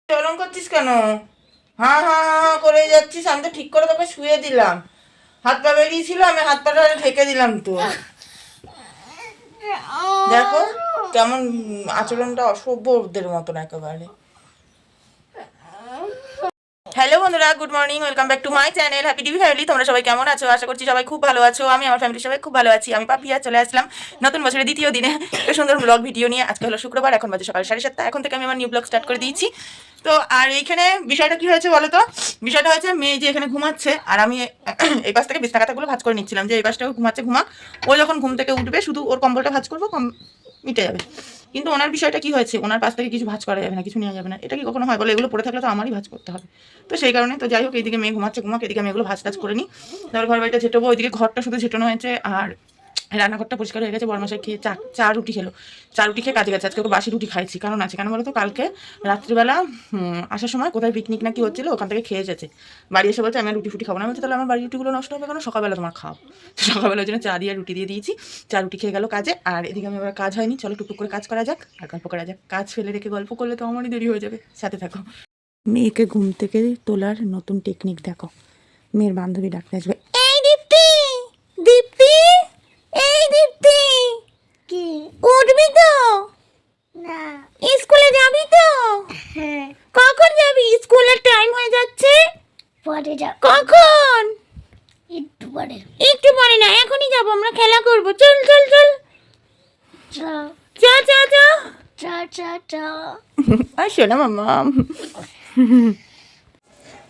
চলন করছিস কেন? হ্যাঁ হ্যাঁ হ্যাঁ হ্যাঁ করে যাচ্ছিস। আমি তো ঠিক করে তোকে শুয়ে দিলাম। হাত পা বেরিয়েছিল, আমি হাত পাটা ঢেকে দিলাম তো। দেখো কেমন আচরণটা অসভ্যদের মতন একেবারে। হ্যালো বন্ধুরা, good morning, welcome back to my channel happy TV family. তোমরা সবাই কেমন আছো? আশা করছি সবাই খুব ভালো আছো। আমি আমার ফ্যামিলির সবাই খুব ভালো আছি। আমি পাপিয়া চলে আসলাম নতুন বছরের দ্বিতীয় দিনে একটা সুন্দর ব্লগ ভিডিও নিয়ে। আজকে হলো শুক্রবার, এখন বাজে সকাল 7:30। এখন থেকে আমি আমার নিউ ব্লগ স্টার্ট করে দিয়েছি। তো আর এইখানে বিষয়টা কি হয়েছে বলো তো? বিষয়টা হচ্ছে মেয়ে যে এখানে ঘুমাচ্ছে, আর আমি এই পাশ থেকে বিছনা কাঁথাগুলো ভাঁজ করে নিচ্ছিলাম, যে এই পাশটাও ঘুমাচ্ছে, ঘুমাক। ও যখন ঘুম থেকে উঠবে শুধু ওর কম্বলটা ভাঁজ করবো, মিটে যাবে। কিন্তু ওনার বিষয়টা কি হয়েছে, ওনার পাশ থেকে কিছু ভাঁজ করা যাবে না, কিছু নেওয়া যাবে না। এটা কি কখনো হয় বলে? এগুলো পড়ে থাকলে তো আমারই ভাঁজ করতে হবে। তো সেই কারণে তো যাই হোক, এইদিকে মেয়ে ঘুমাচ্ছে, ঘুমাক, এদিকে আমি এগুলো ভাঁজ টাজ করে নিই। তারপর ঘর বাড়িটা ঝেঁটাবো, ওইদিকে ঘরটা শুধু ঝেটানো হয়েছে, আর রান্নাঘরটা পরিষ্কার হয়ে গেছে। বরমাসাই খেয়ে চা রুটি খেলো, চা রুটি খেয়ে কাজে গেছে। আজকে ওকে বাসি রুটি খাইছি, কারণ আছে কেন বলো তো? কালকে রাত্রিবেলা আসার সময় কোথায় পিকনিক না কি হচ্ছিলো, ওখান থেকে খেয়ে এসেছে। বাড়ি এসে বলছে আমি আর রুটি ফুটি খাবো না। বলছে তাহলে আমার বাড়ির রুটিগুলো নষ্ট হবে কেন? সকালবেলা তোমার খাও। সকালবেলার জন্য চা দিয়ে রুটি দিয়ে দিয়েছি, চা রুটি খেয়ে গেলো কাজে। আর এদিকে আমি এবার কাজ হয়নি, চলো টুকটুক করে কাজ করা যাক আর গল্প করা যাক। কাজ ফেলে রেখে গল্প করলে তো আমারই দেরি হয়ে যাবে। সাথে থাকো। মেয়েকে ঘুম থেকে তোলার নতুন টেকনিক দেখো। মেয়ের বান্ধবী ডাকতে আসবে, এই দীপ্তি, দীপ্তি, এই দীপ্তি, কি? উঠবি তো? না। স্কুলে যাবি তো? হ্যাঁ। কখন যাবি? স্কুলের টাইম হয়ে যাচ্ছে। পরে যা। কখন? একটু পরে। একটু পরে না, এখনই যাবো, আমরা খেলা করবো। চল চল চল, চা চা চা চা। চা চা চা। আসো না মামা।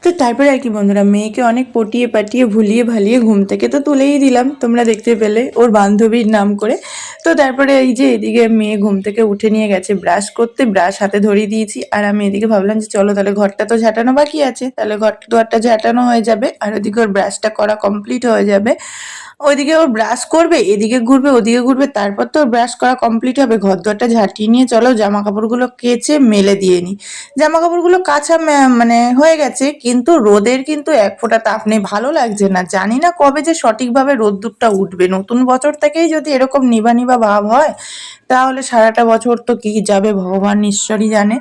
তো তারপরে আর কি বন্ধুরা, মেয়েকে অনেক পটিয়ে পাটিয়ে ভুলিয়ে ভালিয়ে ঘুম থেকে তো তুলেই দিলাম, তোমরা দেখতে পেলে, ওর বান্ধবীর নাম করে। তো তারপরে এই যে এদিকে মেয়ে ঘুম থেকে উঠে নিয়ে গেছে ব্রাশ করতে, ব্রাশ হাতে ধরিয়ে দিয়েছি। আর আমি এদিকে ভাবলাম যে চলো তাহলে ঘরটা তো ঝাঁটানো বাকি আছে, তাহলে ঘর দুয়ারটা ঝাঁটানো হয়ে যাবে, আর ওদিকে ওর ব্রাশটা করা কমপ্লিট হয়ে যাবে। ওইদিকে ওর ব্রাশ করবে, এদিকে ঘুরবে ওদিকে ঘুরবে, তারপর তো ব্রাশ করা কমপ্লিট হবে। ঘর দুয়ারটা ঝাঁটিয়ে নিয়ে চলো জামা কাপড়গুলো কেচে মেলে দিয়ে নিই। জামা কাপড়গুলো কাঁচা মানে হয়ে গেছে, কিন্তু রোদের কিন্তু এক ফোঁটা তাপ নেই, ভালো লাগছে না। জানি না কবে যে সঠিকভাবে রোদ্দুরটা উঠবে। নতুন বছর থেকেই যদি এরকম নিবা নিবা ভাব হয়, তাহলে সারাটা বছর তো কি যাবে ভগবান ঈশ্বরই জানে।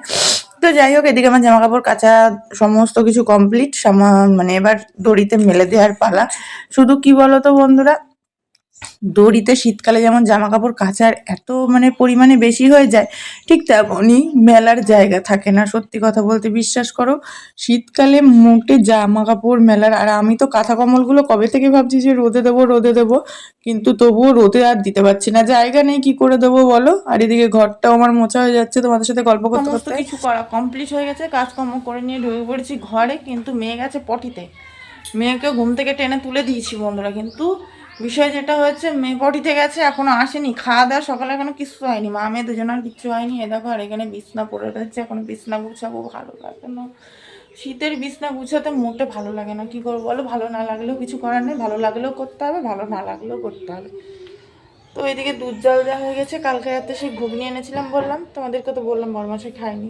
তো যাই হোক, এদিকে আমার জামা কাপড় কাচা সমস্ত কিছু কমপ্লিট, মানে এবার দড়িতে মেলে দেওয়ার পালা। শুধু কি বলতো বন্ধুরা, দড়িতে শীতকালে যেমন জামা কাপড় কাচার এত মানে পরিমাণে বেশি হয়ে যায়, ঠিক তেমনই মেলার জায়গা থাকে না। সত্যি কথা বলতে বিশ্বাস করো, শীতকালে মোটে জামা কাপড় মেলার। আর আমি তো কাঁথা কম্বলগুলো কবে থেকে ভাবছি যে রোদে দেবো রোদে দেবো, কিন্তু তবুও রোদে আর দিতে পারছি না, জায়গা নেই, কি করে দেবো বলো। আর এদিকে ঘরটাও আমার মোছা হয়ে যাচ্ছে তোমাদের সাথে গল্প করতে করতে। সমস্ত কিছু করা কমপ্লিট হয়ে গেছে, কাজকর্ম করে নিয়ে ঢুকে পড়েছি ঘরে। কিন্তু মেয়ে গেছে পটিতে, মেয়েকে ঘুম থেকে টেনে তুলে দিয়েছি বন্ধুরা। কিন্তু বিষয় যেটা হয়েছে, মেয়ে পটিতে গেছে, এখনো আসেনি। খাওয়া দাওয়া সকালে এখনো কিছু হয়নি, মা মেয়ে দুজনের কিচ্ছু হয়নি। এ দেখো, আর এখানে বিছনা পড়ে রয়েছে, এখনো বিছনা গুছাবো। ভালো লাগে না, শীতের বিছনা গুছাতে মোটে ভালো লাগে না। কি করবো বলো? ভালো না লাগলেও কিছু করার নেই, ভালো লাগলেও করতে হবে, ভালো না লাগলেও করতে হবে। তো এদিকে দুধ জাল দেওয়া হয়ে গেছে। কালকে রাতে সেই ঘুগনি এনেছিলাম, বললাম তোমাদেরকে, তো বললাম বরমাসাই খায়নি।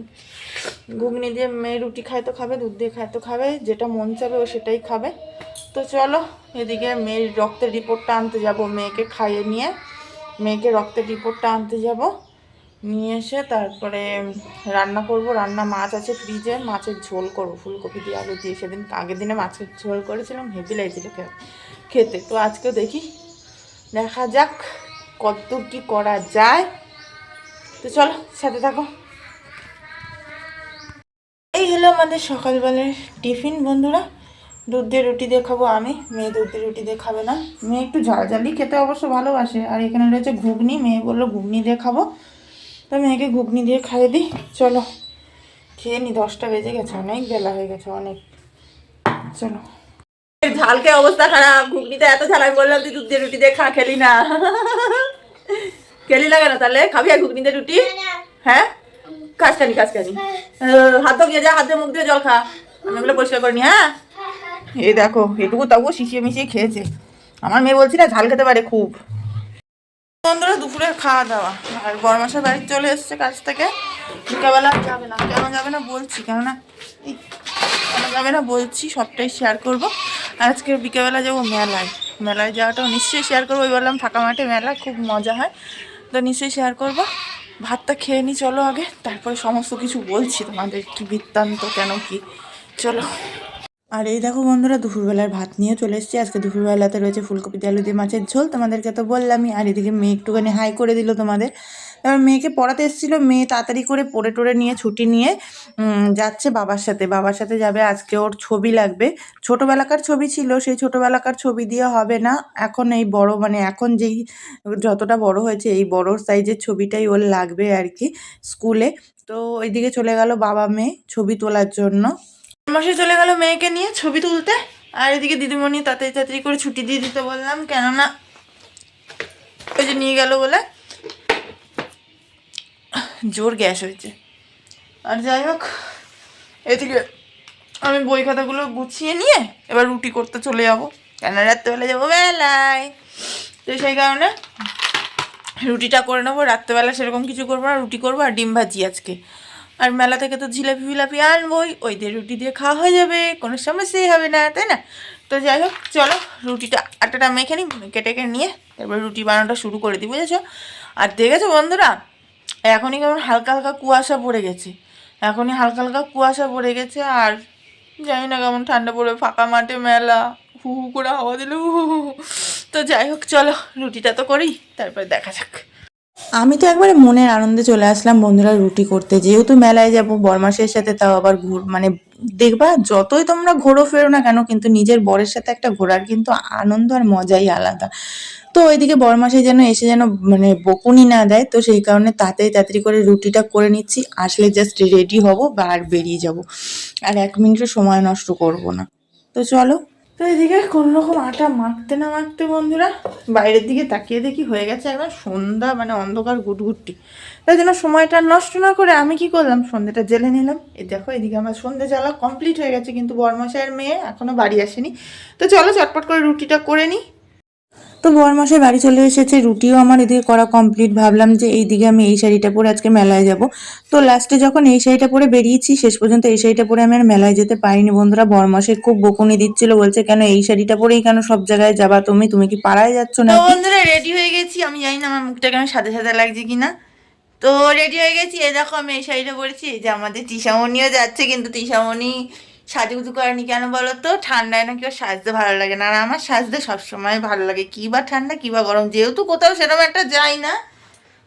ঘুগনি দিয়ে মেয়ে রুটি খায় তো খাবে, দুধ দিয়ে খায় তো খাবে, যেটা মন চাবে ও সেটাই খাবে। তো চলো, এদিকে মেয়ের রক্তের রিপোর্টটা আনতে যাব, মেয়েকে খাইয়ে নিয়ে মেয়েকে রক্তের রিপোর্টটা আনতে যাব। নিয়ে এসে তারপরে রান্না করব। রান্না মাছ আছে ফ্রিজে, মাছের ঝোল করবো ফুলকপি দিয়ে আলু দিয়ে। সেদিন আগের দিনে মাছের ঝোল করেছিলাম, হেভি লাগছিল খেতে। তো আজকেও দেখি, দেখা যাক কতদূর কি করা যায়। তো চলো সাথে থাকো। এই হলো আমাদের সকালবেলার টিফিন বন্ধুরা। দুধ দিয়ে রুটি দিয়ে খাবো আমি, মেয়ে দুধ দিয়ে রুটি দিয়ে খাবে না। মেয়ে একটু ঝালঝালি খেতে অবশ্য ভালোবাসে। আর এখানে রয়েছে ঘুগনি, মেয়ে বললো ঘুগনি দিয়ে খাবো, তো মেয়েকে ঘুগনি দিয়ে খাইয়ে দিই। চলো খেয়ে নি, 10টা বেজে গেছে, অনেক বেলা হয়ে গেছে অনেক। চলো। ঝাল খেয়ে অবস্থা খারাপ, ঘুগনিতে এত ঝাল। আমি বললাম তুই দুধ দিয়ে রুটি দিয়ে খেলি না। খেলি না কেন? তাহলে খাবি আর ঘুগনি দিয়ে রুটি? হ্যাঁ, কাজকানি কাজকানি। হাত ধো, গিয়ে যা, হাত দিয়ে মুখ দিয়ে জল খা, আমি ওগুলো পরিষ্কার করিনি। হ্যাঁ, এই দেখো এটুকু তবুও শিশিয়ে মিশিয়ে খেয়েছে। আমার মেয়ে বলছি না, ঝাল খেতে পারে খুব। বন্ধুরা দুপুরের খাওয়া দাওয়া, আর বরমাসের বাড়ি চলে এসছে কাজ থেকে। বিকালবেলা যাবে না, কেন যাবে না বলছি, কেন যাবে না বলছি, সবটাই শেয়ার করবো। আর আজকে বিকেলবেলা যাবো মেলায়, মেলায় যাওয়াটাও নিশ্চয়ই শেয়ার করবো। ওই বললাম ফাঁকা মাঠে মেলা, খুব মজা হয়, তো নিশ্চয়ই শেয়ার করবো। ভাতটা খেয়ে নি চলো আগে, তারপরে সমস্ত কিছু বলছি তোমাদের কি বৃত্তান্ত কেন কি। চলো। আর এই দেখো বন্ধুরা, দুপুরবেলার ভাত নিয়ে চলে এসেছি। আজকে দুপুরবেলাতে রয়েছে ফুলকপি দিয়ে আলু দিয়ে মাছের ঝোল, তোমাদেরকে তো বললামই। আর এদিকে মেয়ে একটুখানি হাই করে দিল তোমাদের। এবার মেয়েকে পড়াতে এসেছিলো, মেয়ে তাড়াতাড়ি করে পড়ে টোড়ে নিয়ে ছুটি নিয়ে যাচ্ছে বাবার সাথে যাবে। আজকে ওর ছবি লাগবে, ছোটোবেলাকার ছবি ছিল, সেই ছোটোবেলাকার ছবি দিয়ে হবে না, এখন এই বড় মানে এখন যেই যতটা বড় হয়েছে এই বড় সাইজের ছবিটাই ওর লাগবে আর কি স্কুলে। তো ওইদিকে চলে গেল বাবা মেয়ে ছবি তোলার জন্য। মাসে চলে গেল মেয়েকে নিয়ে ছবি তুলতে। আর এদিকে দিদিমণি তাড়াতাড়ি তাড়াতাড়ি করে ছুটি দিয়ে দিতে বললাম, কেননা ওই যে নিয়ে গেল বলে জোর গ্যাস হয়েছে। আর যাই হোক, এদিকে আমি বই খাতাগুলো গুছিয়ে নিয়ে এবার রুটি করতে চলে যাবো, কেন রাত্রেবেলা যাবো বেলায়। তো সেই কারণে রুটিটা করে নেবো। রাত্রেবেলা সেরকম কিছু করবো না, রুটি করবো আর ডিম ভাজি আজকে। আর মেলা থেকে তো জিলাপি ফিলাপি আনবোই, ওই দিয়ে রুটি দিয়ে খাওয়া হয়ে যাবে, কোনো সমস্যাই হবে না, তাই না? তো যাই হোক চলো, রুটিটা আটাটা মেখে নিই, কেটে নিয়ে এবার রুটি বানানোটা শুরু করে দিই, বুঝেছো? আর দেখেছো বন্ধুরা, এখনই কেমন হালকা হালকা কুয়াশা পড়ে গেছে, এখনই হালকা হালকা কুয়াশা পড়ে গেছে। আর জানি না কেমন ঠান্ডা পড়বে, ফাঁকা মাঠে মেলা, হু হু করে হাওয়া দিল, হু হু হু। তো যাই হোক চলো, রুটিটা তো করি, তারপরে দেখা যাক। আমি তো একবারে মনের আনন্দে চলে আসলাম বন্ধুরা রুটি করতে, যেহেতু মেলায় যাব বরমাসের সাথে, তাও আবার মানে দেখবা যতই তোমরা ঘোরো ফেরো না কেন, কিন্তু নিজের বরের সাথে একটা ঘোরার কিন্তু আনন্দ আর মজাই আলাদা। তো ওইদিকে বরমাসে যেন এসে যেন মানে বকুনি না দেয়, তো সেই কারণে তাড়াতাড়ি তাড়াতাড়ি করে রুটিটা করে নিচ্ছি, আসলে জাস্ট রেডি হব বা আর বেরিয়ে যাব, আর 1 মিনিটও সময় নষ্ট করব না। তো চলো। তো এদিকে কোনো রকম আটা মাখতে না মাখতে বন্ধুরা বাইরের দিকে তাকিয়ে দেখি হয়ে গেছে একবার সন্ধ্যা, মানে অন্ধকার গুটগুটি। তাই জন্য সময়টা নষ্ট না করে আমি কি করলাম, সন্ধ্যেটা জেলে নিলাম। এই দেখো এদিকে আমার সন্ধ্যে জ্বালা কমপ্লিট হয়ে গেছে, কিন্তু বরমশাইয়ের মেয়ে এখনো বাড়ি আসেনি। তো চলো চটপট করে রুটিটা করে নিই। তো বরমশাই বাড়ি চলে এসেছে, রুটিও আমার এদিকে করা কমপ্লিট। ভাবলাম যে এইদিকে আমি এই শাড়িটা পরে আজকে মেলায় যাব। তো লাস্টে যখন এই শাড়িটা পরে বেরিয়েছি, শেষ পর্যন্ত এই শাড়িটা পরে আমি আর মেলায় যেতে পারিনি বন্ধুরা। বরমশাই খুব বকুনি দিচ্ছিল, বলছে কেন এই শাড়িটা পরেই কেন সব জায়গায় যাবা তুমি, তুমি কি পাড়ায় যাচ্ছ না? বন্ধুরা রেডি হয়ে গেছি, আমি জানি না আমার মুখটা কেন সাদা সাদা লাগছে কিনা। তো রেডি হয়ে গেছি, এই দেখো আমি এই শাড়িটা পরেছি। এই যে আমাদের তিশামণিও যাচ্ছে, কিন্তু তিশামণি সাজুগুজু করেনি কেন বলো তো, ঠান্ডায় নাকি ওর সাজতে ভালো লাগে না, আর আমার সাজতে সবসময় ভালো লাগে, কী বা ঠান্ডা কী বা গরম, যেহেতু কোথাও সেরকম একটা যাই না,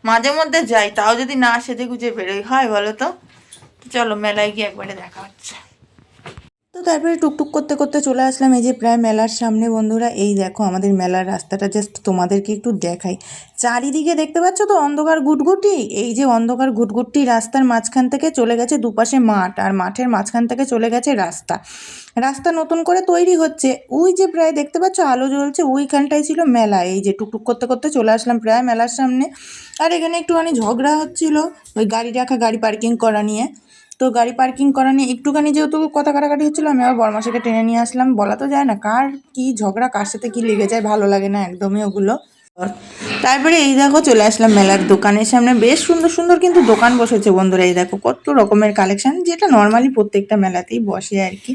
মাঝে মধ্যে যাই, তাও যদি না সেজে গুজে বেরোই হয় বলো তো। চলো মেলায় গিয়ে একবারে দেখা হচ্ছে। তো তারপরে টুকটুক করতে করতে চলে আসলাম এই যে প্রায় মেলার সামনে বন্ধুরা। এই দেখো আমাদের মেলার রাস্তাটা জাস্ট তোমাদেরকে একটু দেখাই, চারিদিকে দেখতে পাচ্ছ তো অন্ধকার ঘুটঘুটি। এই যে অন্ধকার ঘুটঘুটি রাস্তার মাঝখান থেকে চলে গেছে দুপাশে মাঠ, আর মাঠের মাঝখান থেকে চলে গেছে রাস্তা। রাস্তা নতুন করে তৈরি হচ্ছে, ওই যে প্রায় দেখতে পাচ্ছ আলো জ্বলছে, ওইখানটাই ছিল মেলা। এই যে টুকটুক করতে করতে চলে আসলাম প্রায় মেলার সামনে। আর এখানে একটুখানি ঝগড়া হচ্ছিল ওই গাড়ি রাখা, গাড়ি পার্কিং করা নিয়ে। তো গাড়ি পার্কিং করা নিয়ে একটুখানি যেহেতু কথা কাটাকাটি হচ্ছিলো, আমি আবার বরমাসাকে টেনে নিয়ে আসলাম। বলা তো যায় না কার কি ঝগড়া, কার সাথে কি লেগে যায়, ভালো লাগে না একদমই ওগুলো। তারপরে এই দেখো চলে আসলাম মেলার দোকানের সামনে, বেশ সুন্দর সুন্দর কিন্তু দোকান বসেছে বন্ধুরা। এই দেখো কত রকমের কালেকশন, যেটা নর্মালি প্রত্যেকটা মেলাতেই বসে আর কি।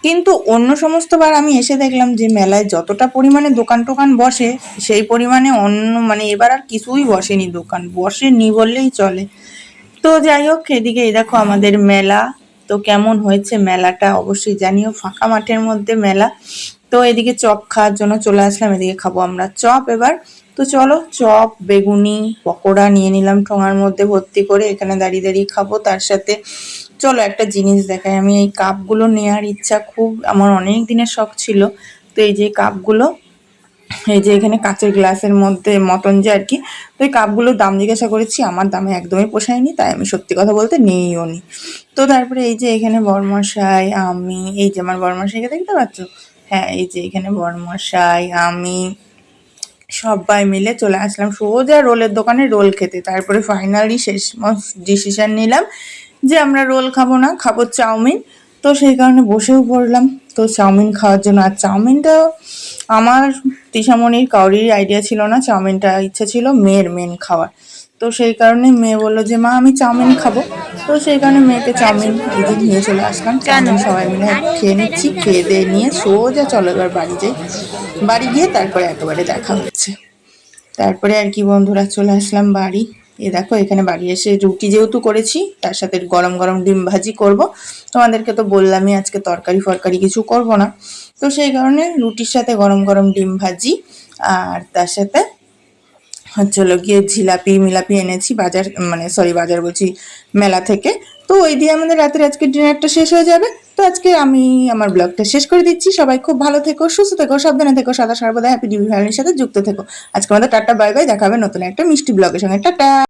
কিন্তু অন্য সমস্ত বার আমি এসে দেখলাম যে মেলায় যতটা পরিমাণে দোকান টোকান বসে, সেই পরিমাণে অন্য মানে এবার আর কিছুই বসেনি, দোকান বসেনি বললেই চলে। তো যাই হোক, এদিকে এই দেখো আমাদের মেলা। তো কেমন হয়েছে মেলাটা অবশ্যই জানিও, ফাঁকা মাঠের মধ্যে মেলা। তো এদিকে চপ খাওয়ার জন্য চলে আসলাম, এদিকে খাবো আমরা চপ এবার। তো চলো চপ বেগুনি পকোড়া নিয়ে নিলাম ঠোঙার মধ্যে ভর্তি করে, এখানে দাঁড়িয়ে দাঁড়িয়ে খাবো। তার সাথে চলো একটা জিনিস দেখাই, আমি এই কাপগুলো নেওয়ার ইচ্ছা খুব, আমার অনেক দিনের শখ ছিল। তো এই যে কাপগুলো, এই যে এখানে কাঁচের গ্লাসের মধ্যে মতন যে আর কি। তো এই কাপগুলোর দাম জিজ্ঞাসা করেছি, আমার দামে একদমই পোষায়নি, তাই আমি সত্যি কথা বলতে নিইও নি। তো তারপরে এই যে এখানে বরমশাই, আমি, এই যে আমার বরমশাইকে দেখতে পাচ্ছ, হ্যাঁ এই যে এখানে বরমশাই, আমি সবাই মিলে চলে আসলাম সোজা রোলের দোকানে রোল খেতে। তারপরে ফাইনালি শেষ ডিসিশন নিলাম যে আমরা রোল খাবো না, খাবো চাউমিন। তো সেই কারণে বসেও পড়লাম তো চাউমিন খাওয়ার জন্য। আর চাউমিনটা আমার তিশামণির কাউরির আইডিয়া ছিল না, চাউমিনটা ইচ্ছে ছিল মেয়ের মেন খাওয়ার। তো সেই কারণে মেয়ে বললো যে মা আমি চাউমিন খাবো। তো সেই কারণে মেয়েকে চাউমিন এই যে নিয়ে চলে আসলাম, চাউমিন সবাই মিলে খেয়ে নিচ্ছি। খেয়ে দিয়ে নিয়ে সোজা চলো এবার বাড়ি যাই, বাড়ি গিয়ে তারপরে একেবারে দেখা হচ্ছে। তারপরে আর কি বন্ধুরা চলে আসলাম বাড়ি। এ দেখো এখানে বাড়ি এসে রুটি যেহেতু করেছি তার সাথে গরম গরম ডিম ভাজি করব। তোমাদেরকে তো বললামই আজকে তরকারি ফরকারি কিছু করব না, তো সেই কারণে রুটির সাথে গরম গরম ডিম ভাজি আর তার সাথে হচ্ছে হলো গিয়ে জিলাপি মিলাপি এনেছি বাজার, মানে সরি বাজার বলছি মেলা থেকে। তো ওই দিয়ে আমাদের রাতের আজকে ডিনারটা শেষ হয়ে যাবে। তো আজকে আমি আমার ব্লগটা শেষ করে দিচ্ছি। সবাই খুব ভালো থেকো, সুস্থ থেকো, সাবধানে থেকো, সদা সর্বদা হ্যাপি ডিভি ফ্যামিলির সাথে যুক্ত থেকো। আজকে আমাদের টাটা বাই বাই, দেখা হবে নতুন একটা মিষ্টি ব্লগের সঙ্গে। টাটা।